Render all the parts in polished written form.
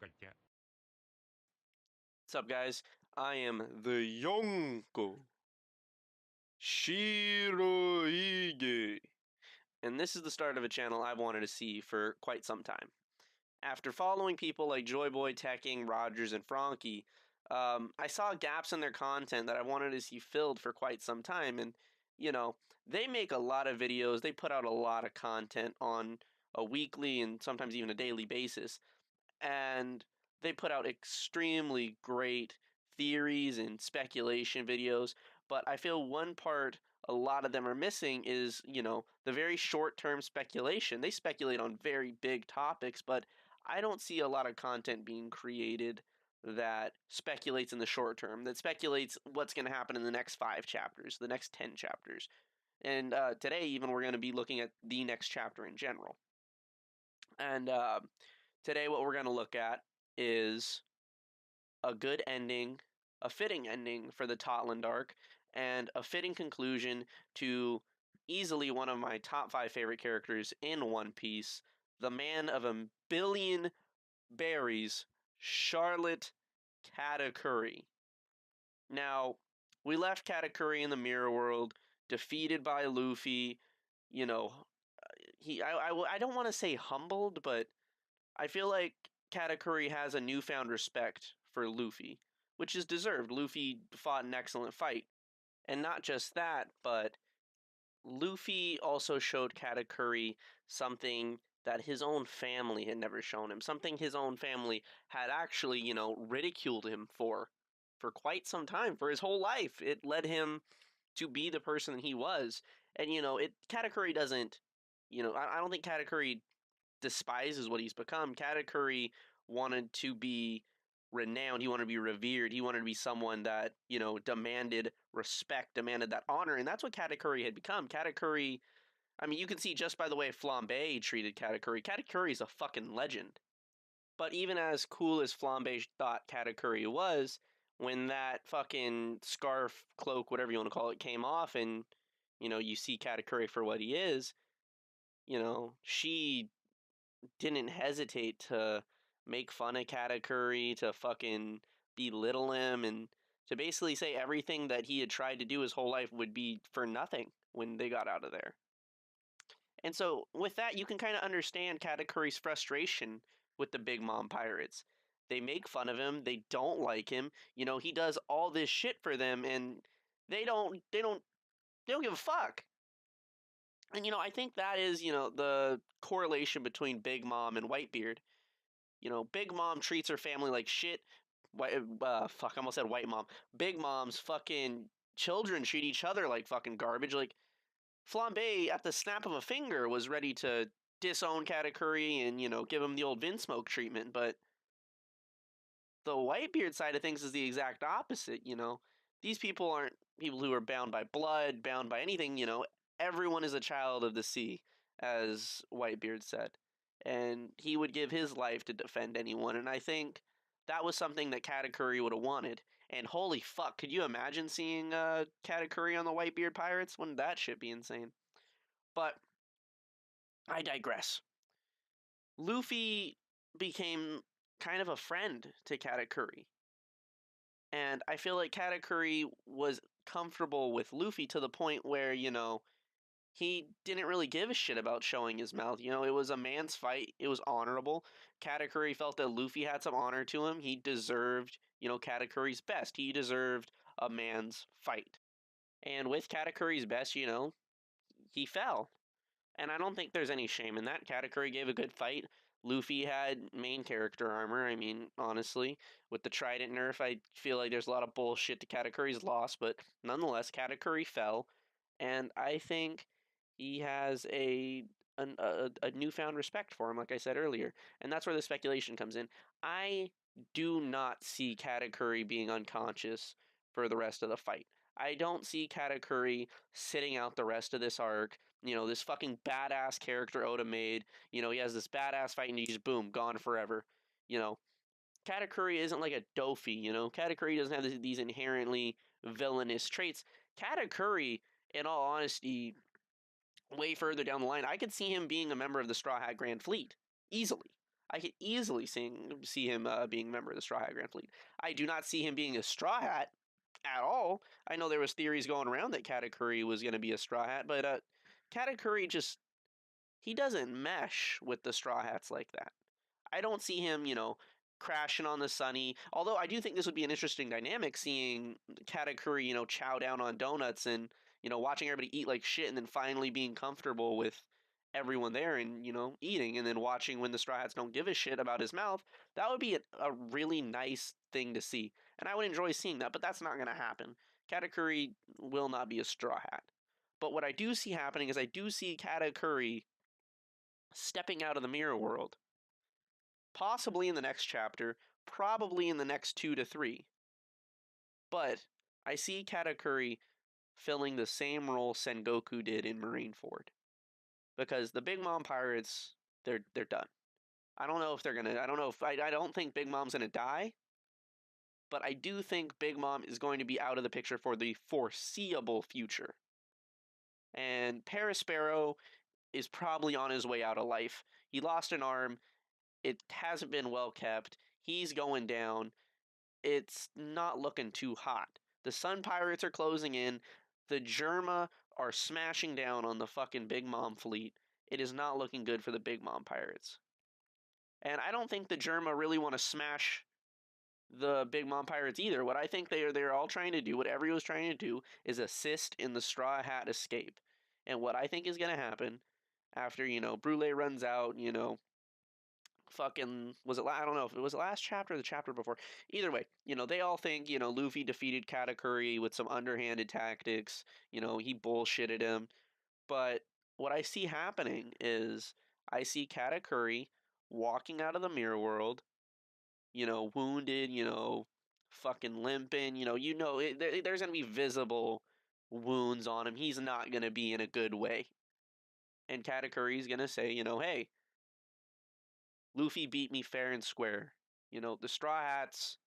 Gotcha. What's up, guys? I am the Yonko Shirohige, and this is the start of a channel I've wanted to see for quite some time. After following people like Joyboy, Tekking, Rogers, and Frankie, I saw gaps in their content that I wanted to see filled for quite some time, and they make a lot of videos, they put out a lot of content on a weekly and sometimes even a daily basis, and they put out extremely great theories and speculation videos. But I feel one part a lot of them are missing is, the very short-term speculation. They speculate on very big topics, but I don't see a lot of content being created that speculates in the short term, that speculates what's going to happen in the next 5 chapters, the next 10 chapters. And today, even, we're going to be looking at the next chapter in general. And today, what we're going to look at is a good ending, a fitting ending for the Totland arc, and a fitting conclusion to easily one of my top 5 favorite characters in One Piece, the man of a billion berries, Charlotte Katakuri. Now, we left Katakuri in the Mirror World, defeated by Luffy. You know, I don't want to say humbled, but I feel like Katakuri has a newfound respect for Luffy, which is deserved. Luffy fought an excellent fight. And not just that, but Luffy also showed Katakuri something that his own family had never shown him, something his own family had actually, ridiculed him for quite some time, for his whole life. It led him to be the person he was. And, Katakuri doesn't, I don't think Katakuri despises what he's become. Katakuri wanted to be renowned. He wanted to be revered. He wanted to be someone that, demanded respect, demanded that honor. And that's what Katakuri had become. Katakuri, I mean, you can see just by the way Flambe treated Katakuri. Katakuri is a fucking legend. But even as cool as Flambe thought Katakuri was, when that fucking scarf, cloak, whatever you want to call it, came off and, you see Katakuri for what he is, she didn't hesitate to make fun of Katakuri, to fucking belittle him, and to basically say everything that he had tried to do his whole life would be for nothing when they got out of there. And so, with that, you can kind of understand Katakuri's frustration with the Big Mom Pirates. They make fun of him, they don't like him, he does all this shit for them, and they don't give a fuck. And, I think that is, the correlation between Big Mom and Whitebeard. Big Mom treats her family like shit. Fuck, I almost said White Mom. Big Mom's fucking children treat each other like fucking garbage. Like, Flambe, at the snap of a finger, was ready to disown Katakuri and, give him the old Vinsmoke treatment. But the Whitebeard side of things is the exact opposite, These people aren't people who are bound by blood, bound by anything, Everyone is a child of the sea, as Whitebeard said. And he would give his life to defend anyone. And I think that was something that Katakuri would have wanted. And holy fuck, could you imagine seeing Katakuri on the Whitebeard Pirates? Wouldn't that shit be insane? But I digress. Luffy became kind of a friend to Katakuri. And I feel like Katakuri was comfortable with Luffy to the point where, he didn't really give a shit about showing his mouth. It was a man's fight. It was honorable. Katakuri felt that Luffy had some honor to him. He deserved, Katakuri's best. He deserved a man's fight. And with Katakuri's best, he fell. And I don't think there's any shame in that. Katakuri gave a good fight. Luffy had main character armor. I mean, honestly, with the Trident nerf, I feel like there's a lot of bullshit to Katakuri's loss, but nonetheless, Katakuri fell. And I think he has a newfound respect for him, like I said earlier. And that's where the speculation comes in. I do not see Katakuri being unconscious for the rest of the fight. I don't see Katakuri sitting out the rest of this arc. This fucking badass character Oda made. He has this badass fight and he's boom, gone forever. Katakuri isn't like a Dofi, Katakuri doesn't have these inherently villainous traits. Katakuri, in all honesty, way further down the line, I could see him being a member of the Straw Hat Grand Fleet. Easily. I could easily see him being a member of the Straw Hat Grand Fleet. I do not see him being a Straw Hat at all. I know there was theories going around that Katakuri was going to be a Straw Hat, but Katakuri just he doesn't mesh with the Straw Hats like that. I don't see him, crashing on the Sunny. Although I do think this would be an interesting dynamic, seeing Katakuri, chow down on donuts and watching everybody eat like shit, and then finally being comfortable with everyone there and eating, and then watching when the Straw Hats don't give a shit about his mouth. That would be a really nice thing to see, and I would enjoy seeing that. But that's not going to happen. Katakuri will not be a Straw Hat. But what I do see happening is I do see Katakuri stepping out of the mirror world, possibly in the next chapter, probably in the next 2 to 3. But I see Katakuri filling the same role Sengoku did in Marineford, because the Big Mom pirates, they're done. I don't know if they're gonna. I don't know if I don't think Big Mom's gonna die, but I do think Big Mom is going to be out of the picture for the foreseeable future. And Sparrow is probably on his way out of life. He lost an arm. It hasn't been well kept. He's going down. It's not looking too hot. The Sun Pirates are closing in. The Germa are smashing down on the fucking Big Mom fleet. It is not looking good for the Big Mom Pirates. And I don't think the Germa really want to smash the Big Mom Pirates either. What I think they're all trying to do, what everyone's trying to do, is assist in the Straw Hat escape. And what I think is going to happen after, Brule runs out, fucking was it I don't know if it was the last chapter or the chapter before. Either way, they all think, Luffy defeated Katakuri with some underhanded tactics. He bullshitted him. But what I see happening is I see Katakuri walking out of the mirror world, wounded, fucking limping, there's going to be visible wounds on him. He's not going to be in a good way. And Katakuri's going to say, hey, Luffy beat me fair and square. The Straw Hats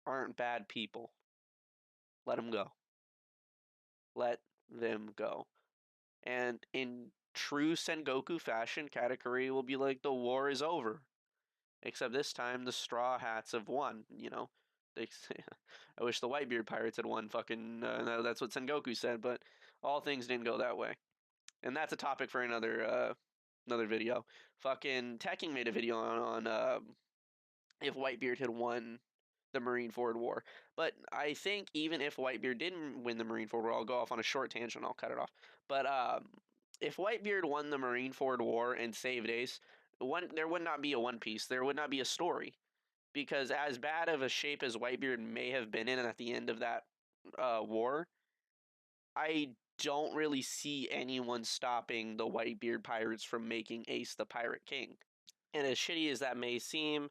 aren't bad people. Let them go. Let them go. And in true Sengoku fashion, Katakuri will be like, the war is over. Except this time, the Straw Hats have won, They, I wish the Whitebeard Pirates had won, fucking, that's what Sengoku said, but all things didn't go that way. And that's a topic for another video. Fucking Tekking made a video on if Whitebeard had won the Marineford War. But I think even if Whitebeard didn't win the Marineford War, I'll go off on a short tangent, I'll cut it off. But if Whitebeard won the Marineford War and saved Ace, there would not be a One Piece. There would not be a story. Because as bad of a shape as Whitebeard may have been in at the end of that war, I don't really see anyone stopping the Whitebeard pirates from making Ace the Pirate King. And as shitty as that may seem,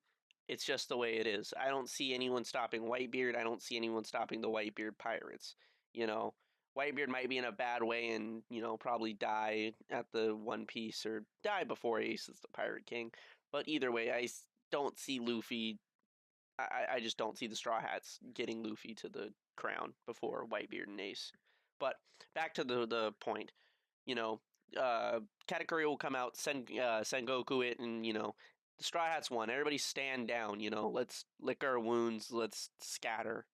it's just the way it is. I don't see anyone stopping Whitebeard. I don't see anyone stopping the Whitebeard pirates. Whitebeard might be in a bad way and, probably die at the One Piece or die before Ace is the Pirate King. But either way, I don't see Luffy. I just don't see the Straw Hats getting Luffy to the crown before Whitebeard and Ace. But back to the point. Katakuri will come out, Sengoku it, and, the Straw Hats won. Everybody stand down, let's lick our wounds, let's scatter.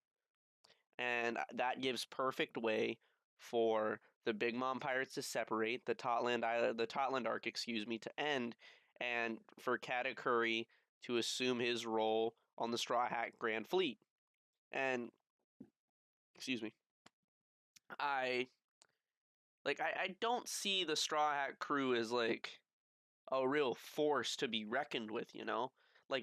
And that gives perfect way for the Big Mom Pirates to separate, the Totland arc, to end, and for Katakuri to assume his role on the Straw Hat Grand Fleet. And, I don't see the Straw Hat crew as, a real force to be reckoned with,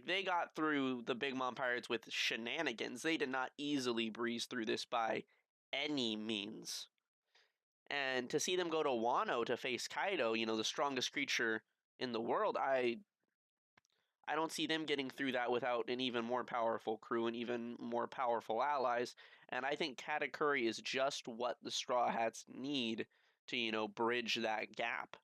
They got through the Big Mom Pirates with shenanigans. They did not easily breeze through this by any means. And to see them go to Wano to face Kaido, the strongest creature in the world, I don't see them getting through that without an even more powerful crew and even more powerful allies. And I think Katakuri is just what the Straw Hats need to, bridge that gap.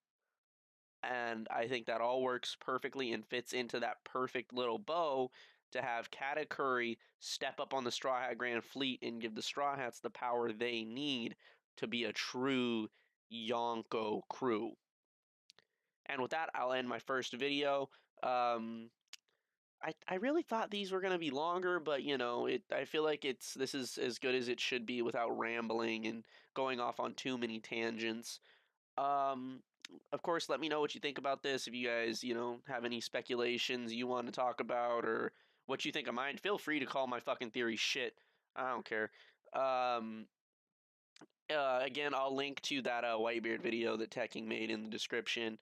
And I think that all works perfectly and fits into that perfect little bow to have Katakuri step up on the Straw Hat Grand Fleet and give the Straw Hats the power they need to be a true Yonko crew. And with that, I'll end my first video. I really thought these were gonna be longer, but you know, I feel like this is as good as it should be without rambling and going off on too many tangents. Um, of course, let me know what you think about this. If you guys, you know, have any speculations you want to talk about or what you think of mine, feel free to call my fucking theory shit. I don't care. Um, again, I'll link to that Whitebeard video that Teching made in the description.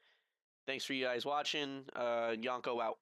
Thanks for you guys watching. Yonko out.